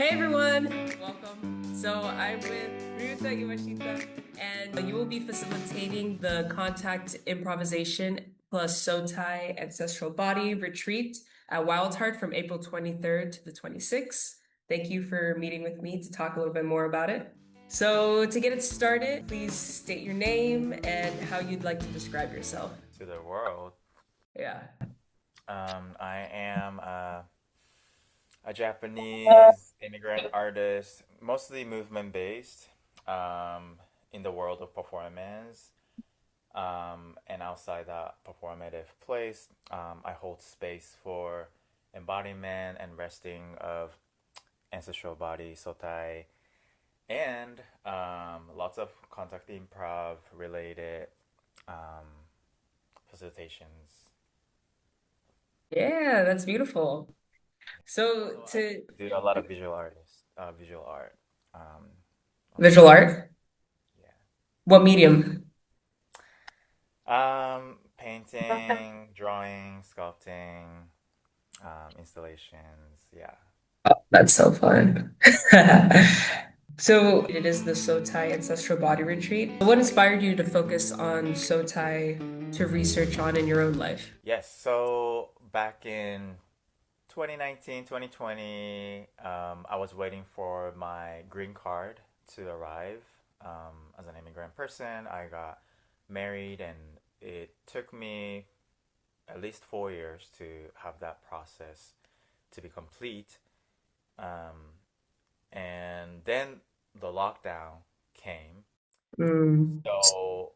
Hey everyone, welcome. So I'm with Ryuta Iwashita, and you will be facilitating the Contact Improvisation plus SOTAI Ancestral Body retreat at WildHeart from April 23rd to the 26th. Thank you for meeting with me to talk a little bit more about it. So to get it started, please state your name and how you'd like to describe yourself. To the world. Yeah. I am a Japanese immigrant artist, mostly movement based, in the world of performance. And outside that performative place, I hold space for embodiment and resting of ancestral body, SOTAI, and lots of contact improv related um, facilitations. Yeah, that's beautiful. So So I to do a lot of visual art, um, on the visual side. art, what medium? Painting, drawing, sculpting, installations. Yeah. That's so fun. So it is the SOTAI Ancestral Body Retreat. What inspired you to focus on SOTAI to research on in your own life? Yes. So back in 2019, 2020, I was waiting for my green card to arrive. As an immigrant person, I got married, and it took me at least 4 years to have that process to be complete. Um, and then the lockdown came. Mm, So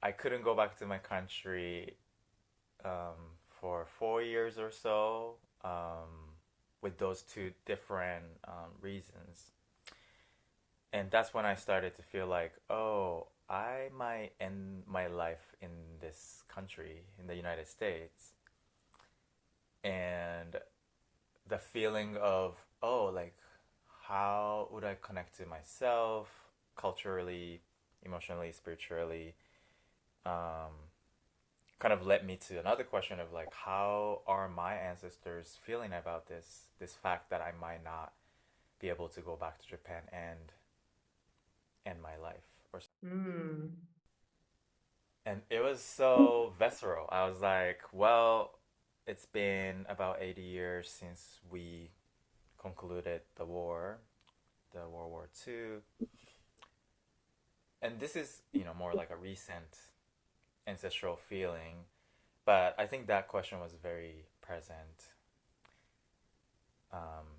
I couldn't go back to my country for 4 years or so, with those two different reasons. And that's when I started to feel like, oh, I might end my life in this country, in the United States. And the feeling of, oh, like, how would I connect to myself culturally, emotionally, spiritually? Um, Kind of led me to another question of like, how are my ancestors feeling about this fact that I might not be able to go back to Japan and end my life or something. mm. And it was so visceral. I was like, well, it's been about 80 years since we concluded the war, the World War II. And this is, more like a recent ancestral feeling. But I think that question was very present.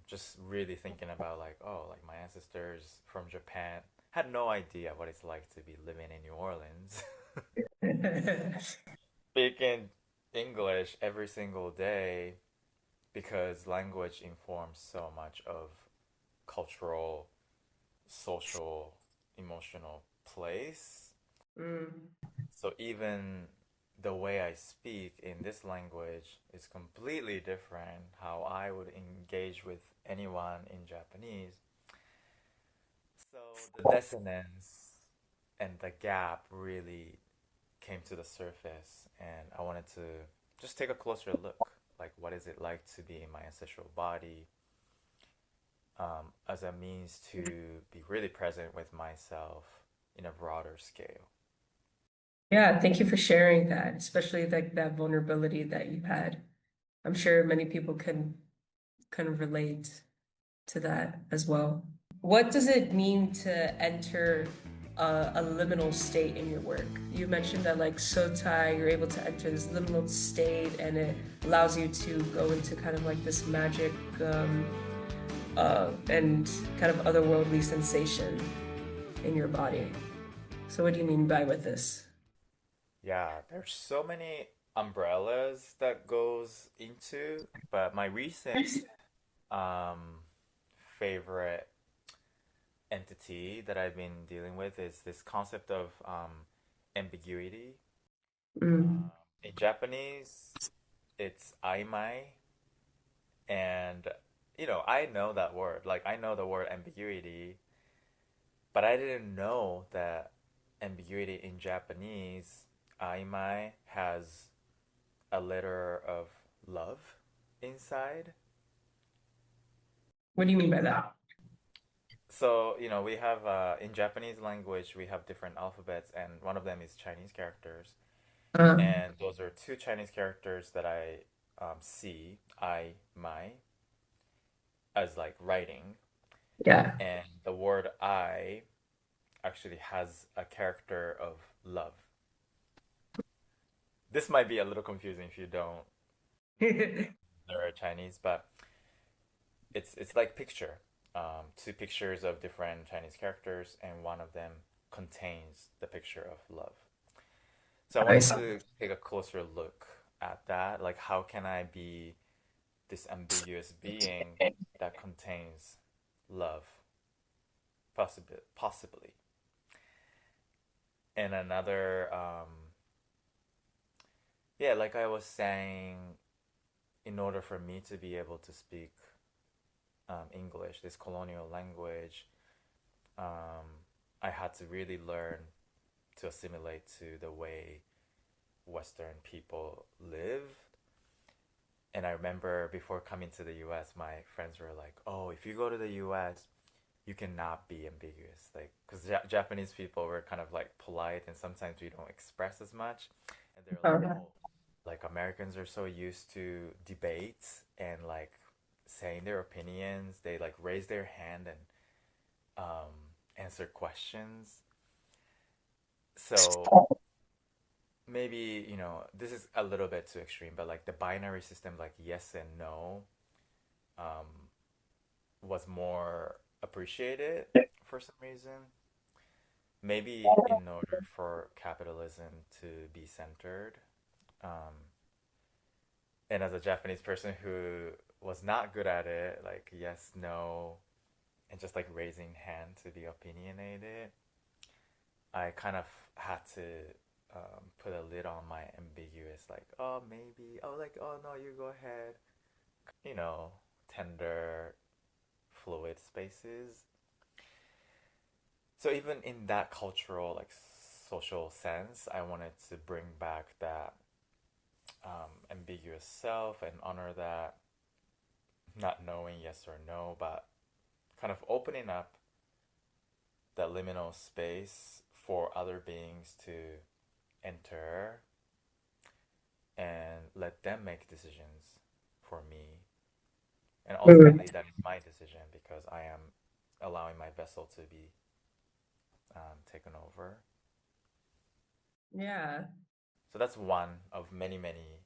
Just really thinking about like, oh, like my ancestors from Japan had no idea what it's like to be living in New Orleans, speaking English every single day because language informs so much of cultural, social, emotional place. Mm. So even the way I speak in this language is completely different how I would engage with anyone in Japanese. So the dissonance and the gap really came to the surface, and I wanted to just take a closer look. Like, what is it like to be in my ancestral body, as a means to be really present with myself in a broader scale? Yeah, thank you for sharing that, especially like that vulnerability that you had. I'm sure many people can kind of relate to that as well. What does it mean to enter a liminal state in your work? You mentioned that like SOTAI, you're able to enter this liminal state and it allows you to go into kind of like this magic and kind of otherworldly sensation in your body. So what do you mean by with this? Yeah, there's so many umbrellas that goes into, but my recent um, favorite entity that I've been dealing with is this concept of ambiguity. Mm. In Japanese, it's aimai, and I know that word. Like I know the word ambiguity, but I didn't know that ambiguity in Japanese, aimai, has a letter of love inside. What do you mean by that? So, we have in Japanese language, we have different alphabets, and one of them is Chinese characters. Um, And those are two Chinese characters that I see, my, as like writing. yeah. And the word I actually has a character of love. This might be a little confusing if you don't learn Chinese, but it's like picture. Two pictures of different Chinese characters, and one of them contains the picture of love. So I I wanted see. to take a closer look at that. Like, how can I be this ambiguous being that contains love, possibly? And another, yeah, like I was saying, in order for me to be able to speak English, this colonial language, um, I had to really learn to assimilate to the way Western people live. And I remember before coming to the US, my friends were like, "Oh, if you go to the US, you cannot be ambiguous." Like, because Japanese people were kind of like polite, and sometimes we don't express as much. And they're like, Um, "Oh, like Americans are so used to debates and like saying their opinions. They like raise their hand and answer questions." So maybe, this is a little bit too extreme, but like the binary system, like yes and no, um, was more appreciated for some reason. Maybe in order for capitalism to be centered. Um, and as a Japanese person who was not good at it, like yes, no, and just like raising hand to be opinionated, I kind of had to put a lid on my ambiguous, like, oh, maybe, oh, like, oh, no, you go ahead, you know, tender, fluid spaces. So even in that cultural, like, social sense, I wanted to bring back that ambiguous self and honor that, not knowing yes or no, but kind of opening up that liminal space for other beings to enter and let them make decisions for me. And mm, ultimately, that is my decision because I am allowing my vessel to be taken over. yeah, So that's one of many, many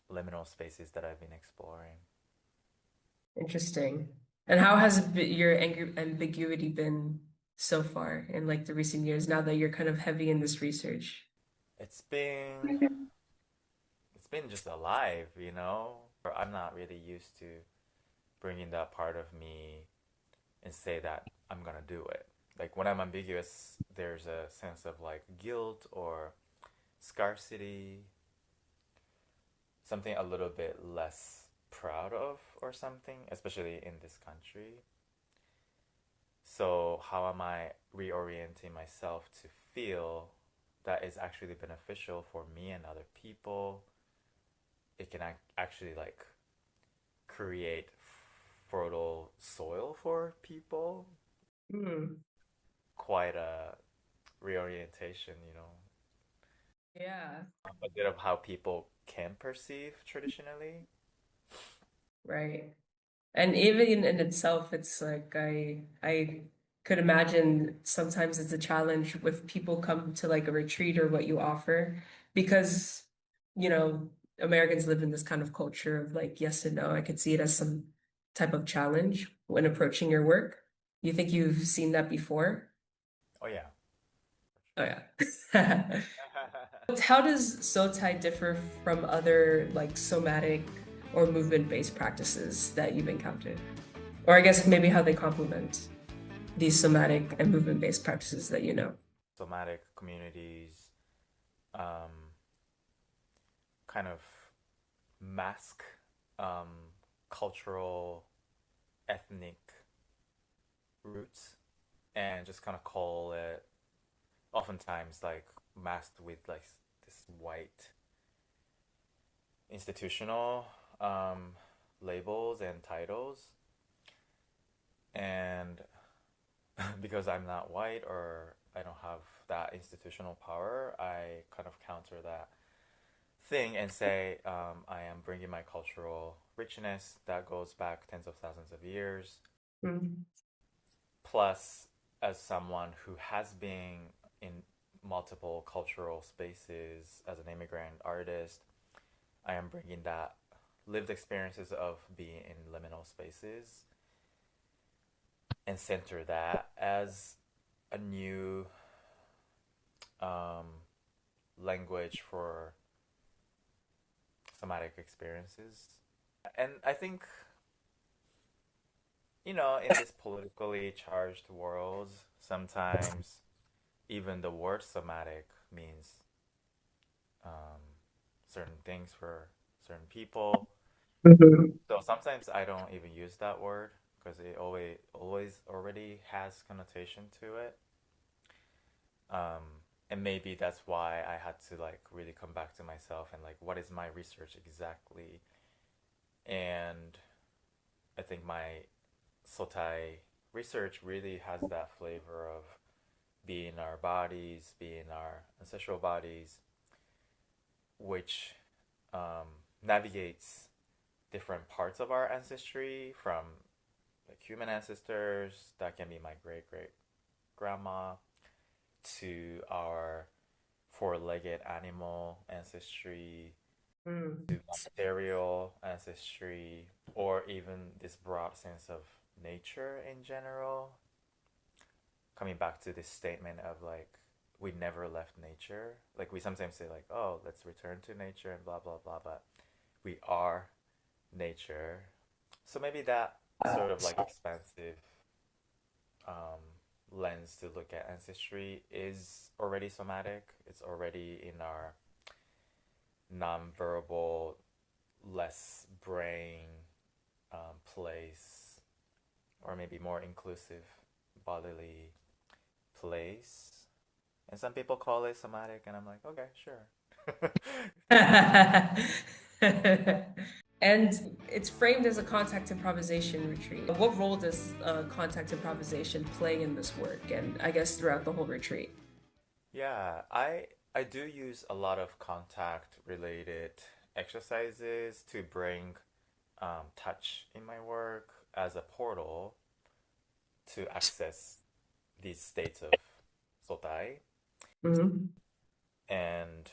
liminal spaces that I've been exploring. interesting. And how has your ambiguity been so far in like the recent years now that you're kind of heavy in this research? It's been it's been just alive, you know. I'm not really used to bringing that part of me and say that I'm gonna do it. Like when I'm ambiguous, there's a sense of like guilt or scarcity, something a little bit less proud of or something, especially in this country. So, how am I reorienting myself to feel that is actually beneficial for me and other people? It can actually like create fertile soil for people. Hmm. Quite a reorientation, Yeah, opposite of how people can perceive traditionally. right. And even in itself, it's like I could imagine sometimes it's a challenge with people come to like a retreat or what you offer because, you know, Americans live in this kind of culture of like yes and no. I could see it as some type of challenge when approaching your work. You think you've seen that before? Oh yeah, Oh yeah. How does SOTAI differ from other like somatic or movement-based practices that you've encountered? Or I guess maybe how they complement these somatic and movement-based practices that you know. somatic communities um, kind of mask um, cultural, ethnic roots and just kind of call it oftentimes like masked with like this white institutional labels and titles. And because I'm not white or I don't have that institutional power, I kind of counter that thing and say I am bringing my cultural richness that goes back tens of thousands of years. Mm. Plus, as someone who has been in multiple cultural spaces as an immigrant artist, I am bringing that lived experiences of being in liminal spaces and center that as a new um, language for somatic experiences. And I think, in this politically charged world, sometimes even the word somatic means um, certain things for certain people. Mhm. So sometimes I don't even use that word because it always already has connotation to it. Um, and maybe that's why I had to like really come back to myself and like what is my research exactly? And I think my SOTAI research really has that flavor of being our bodies, being our ancestral bodies, which um, navigates different parts of our ancestry from like human ancestors, that can be my great great grandma, to our four-legged animal ancestry, to Mm. material ancestry, or even this broad sense of nature in general. Coming back to this statement of like, we never left nature. Like, we sometimes say, like, oh, let's return to nature and blah, blah, blah, but we are nature. So maybe that sort of like expansive um, lens to look at ancestry is already somatic. It's already in our nonverbal, less brain place, or maybe more inclusive bodily place. And some people call it somatic, and I'm like, okay, sure. And it's framed as a contact improvisation retreat. What role does contact improvisation play in this work and I guess throughout the whole retreat? Yeah, I do use a lot of contact related exercises to bring touch in my work as a portal to access these states of SOTAI. Mhm. And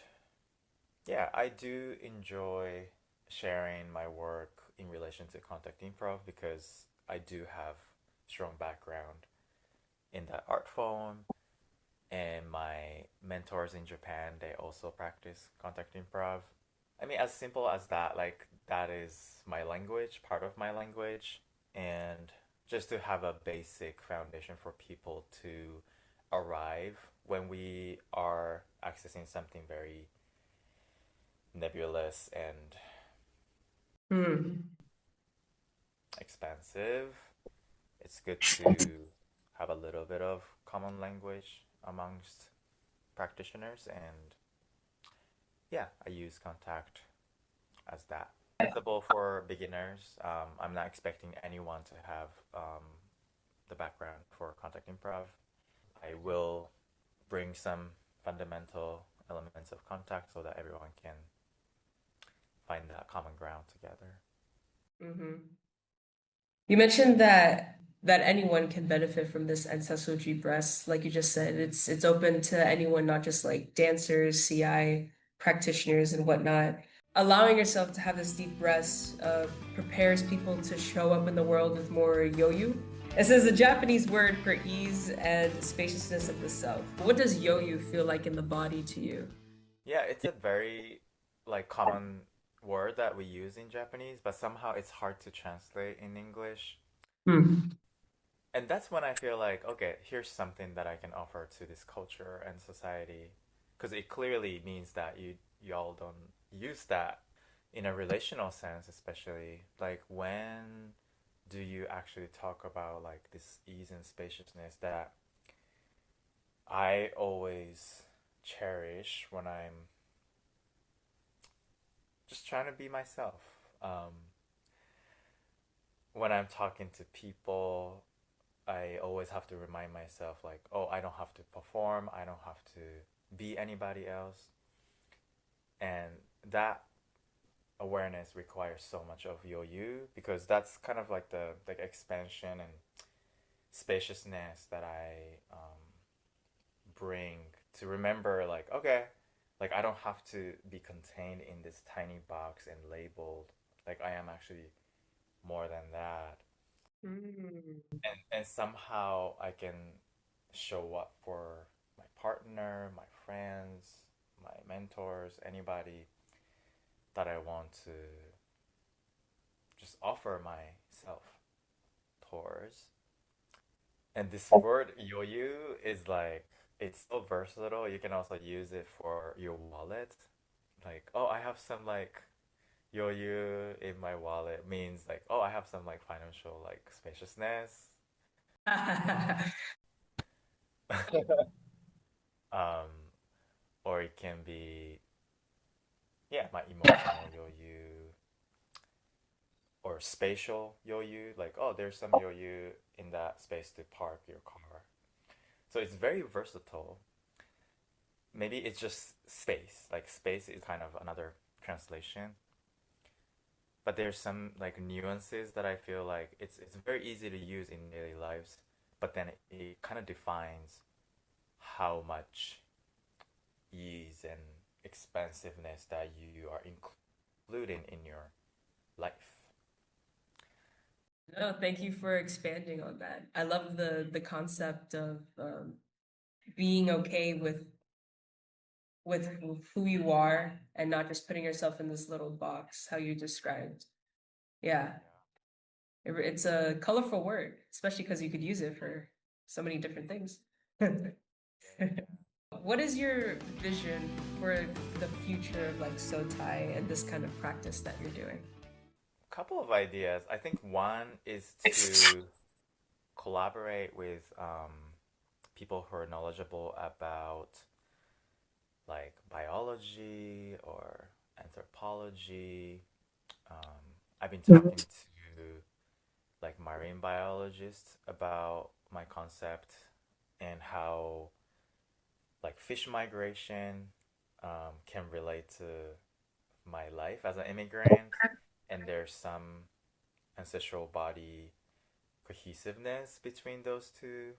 yeah, I do enjoy sharing my work in relation to contact improv because I do have strong background in that art form, and my mentors in Japan, they also practice contact improv. I mean, as simple as that, like that is my language, part of my language, and just to have a basic foundation for people to arrive when we are accessing something very nebulous and Mm. expansive. It's good to have a little bit of common language amongst practitioners, and yeah, I use contact as that. Accessible for beginners. I'm not expecting anyone to have the background for contact improv. I will bring some fundamental elements of contact so that everyone can find that common ground together. Mhm. You mentioned that anyone can benefit from this ancestral deep breaths. Like you just said, it's open to anyone, not just like dancers, CI practitioners, and whatnot. Allowing yourself to have this deep breaths prepares people to show up in the world with more YOYUU. It says a Japanese word for ease and spaciousness of the self. What does YOYUU feel like in the body to you? Yeah, it's a very like common word that we use in Japanese, but somehow it's hard to translate in English. Hmm. And that's when I feel like, okay, here's something that I can offer to this culture and society, because it clearly means that y'all don't use that in a relational sense, especially like when do you actually talk about like this ease and spaciousness that I always cherish when I'm just trying to be myself. When I'm talking to people, I always always have to remind myself like, oh, I don't have to perform, I don't have to be anybody else. And that awareness requires so much of YOYUU because that's kind of like the like expansion and spaciousness that I bring to remember like, okay, like I don't have to be contained in this tiny box and labeled. Like I am actually more than that. Mm. And somehow I can show up for my partner, my friends, my mentors, anybody that I want to just offer myself towards. And this word yoyu is like it's so versatile. You can also use it for your wallet. Like, oh, I have some like yoyu in my wallet means like, oh, I have some like financial like spaciousness. Um, or it can be, yeah, my emotional yoyu or spatial yoyu. Like, oh, there's some yoyu in that space to park your car. So it's very versatile. Maybe it's just space. Like space is kind of another translation. But there's some like nuances that I feel like it's very easy to use in daily lives, but then it kind of defines how much ease and expansiveness that you are including in your life. No, thank you for expanding on that. I love the concept of being okay with who you are and not just putting yourself in this little box, how you described. Yeah, it's a colorful word, especially because you could use it for so many different things. Yeah. What is your vision for the future of like SOTAI and this kind of practice that you're doing? Couple of ideas. I think one is to collaborate with people who are knowledgeable about like biology or anthropology. Um, I've been talking to like marine biologists about my concept and how like fish migration can relate to my life as an immigrant, and there's some ancestral body cohesiveness between those two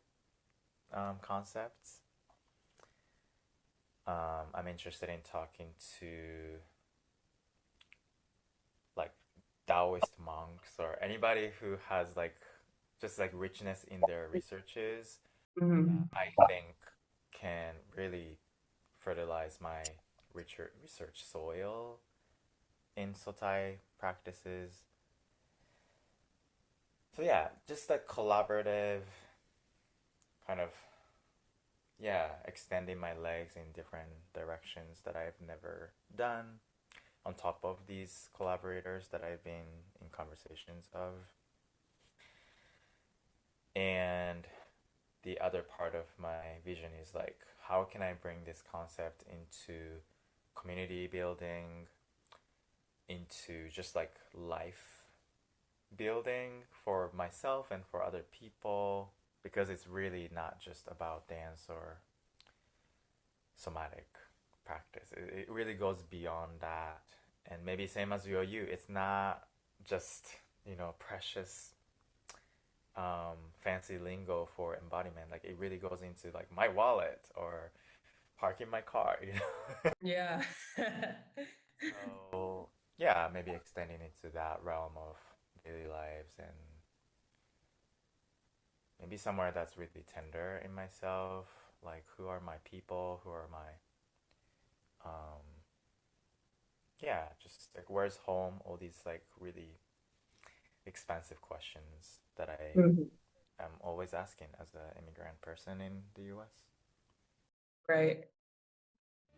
concepts. I'm interested in talking to like Taoist monks or anybody who has like just like richness in their researches that Mhm. I think can really fertilize my research soil in Sotai practices. So yeah, just like collaborative kind of, yeah, extending my legs in different directions that I've never done on top of these collaborators that I've been in conversations of. And the other part of my vision is like, how can I bring this concept into community building, into just like life building for myself and for other people? Because it's really not just about dance or somatic practice. It really goes beyond that. And maybe same as YOYUU, it's not just, precious fancy lingo for embodiment. Like it really goes into like my wallet or parking my car, you know? Yeah. So yeah, maybe extending into that realm of daily lives and maybe somewhere that's really tender in myself. Like who are my people? Who are my um yeah, just like where's home? All these like really expansive questions that I Mhm. am always asking as an immigrant person in the US. Right.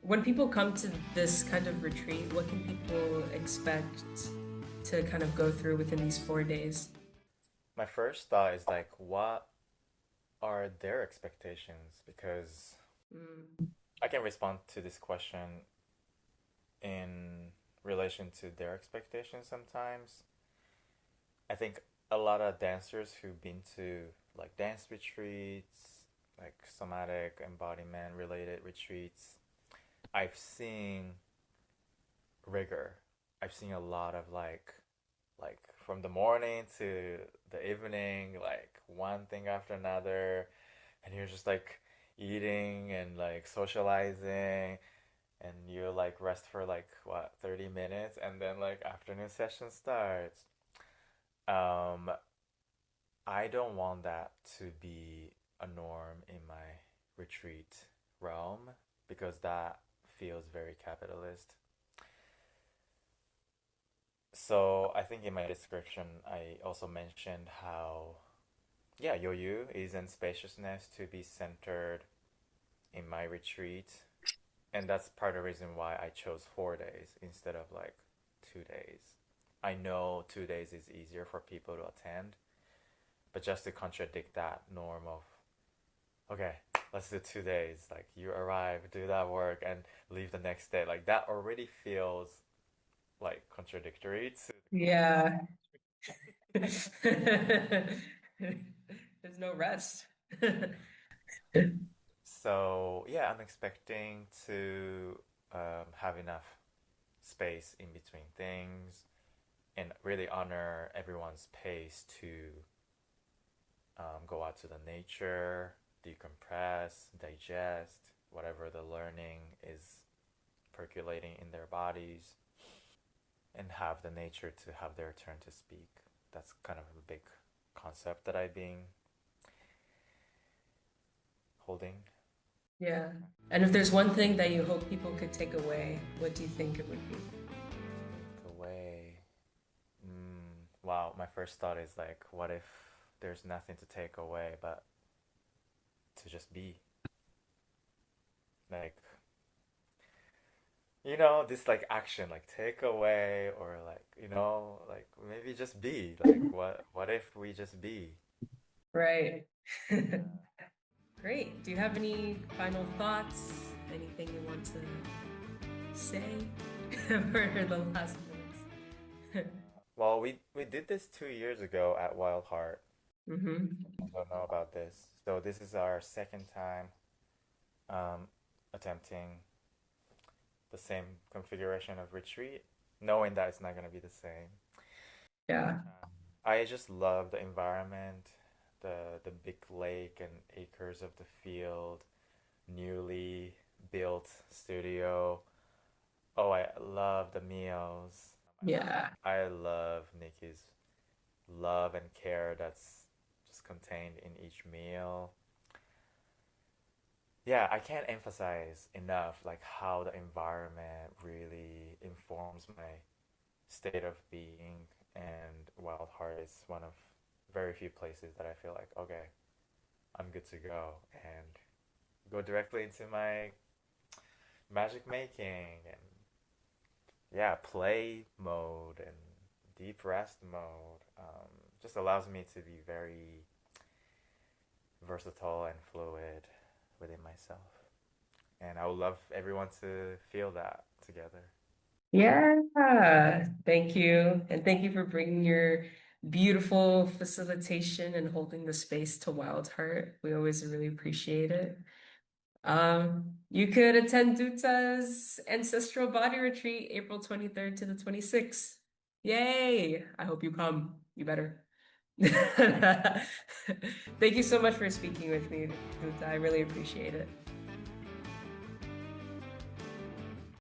When people come to this kind of retreat, what can people expect to kind of go through within these 4 days? My first thought is like, what are their expectations? Because Mm. I can respond to this question in relation to their expectations sometimes. I think a lot of dancers who've been to like dance retreats, like somatic embodiment related retreats, I've seen rigor. I've seen a lot of like from the morning to the evening, like one thing after another, and you're just like eating and like socializing, and you like rest for like what 30 minutes, and then like afternoon session starts. Um, I don't want that to be a norm in my retreat realm because that feels very capitalist. So I think in my description, I also mentioned how, yeah, YOYUU is in spaciousness to be centered in my retreat. And that's part of the reason why I chose 4 days instead of like 2 days. I know 2 days is easier for people to attend, but just to contradict that norm of, okay, let's do 2 days. Like you arrive, do that work, and leave the next day. Like that already feels like contradictory to the concept. Yeah. There's no rest. So yeah, I'm expecting to have enough space in between things and really honor everyone's pace to go out to the nature, decompress, digest whatever the learning is percolating in their bodies, and have the nature to have their turn to speak. That's kind of a big concept that I've been holding. Yeah. And if there's one thing that you hope people could take away, what do you think it would be? Take away. Wow, my first thought is like, what if there's nothing to take away but to just be? Like, this like action, like take away or like, like maybe just be. Like, what if we just be? Right. Yeah. Great. Do you have any final thoughts? Anything you want to say for the last minutes? Well, we did this 2 years ago at WildHeart. Mm-hmm. I don't know about this. So this is our second time um, attempting the same configuration of retreat, knowing that it's not going to be the same. Yeah. I just love the environment, the big lake and acres of the field, newly built studio. Oh, I love the meals. Yeah. I love Nikki's love and care that's just contained in each meal. Yeah, I can't emphasize enough like how the environment really informs my state of being, and Wild Heart is one of very few places that I feel like, okay, I'm good to go and go directly into my magic making and yeah, play mode and deep rest mode. Just allows me to be very versatile and fluid within myself. And I would love everyone to feel that together. Yeah. Thank you. And thank you for bringing your beautiful facilitation and holding the space to Wild Heart. We always really appreciate it. You could attend Duta's Ancestral Body Retreat April 23rd to the 26th. Yay! I hope you come. You better. Thank you so much for speaking with me, Duta. I really appreciate it.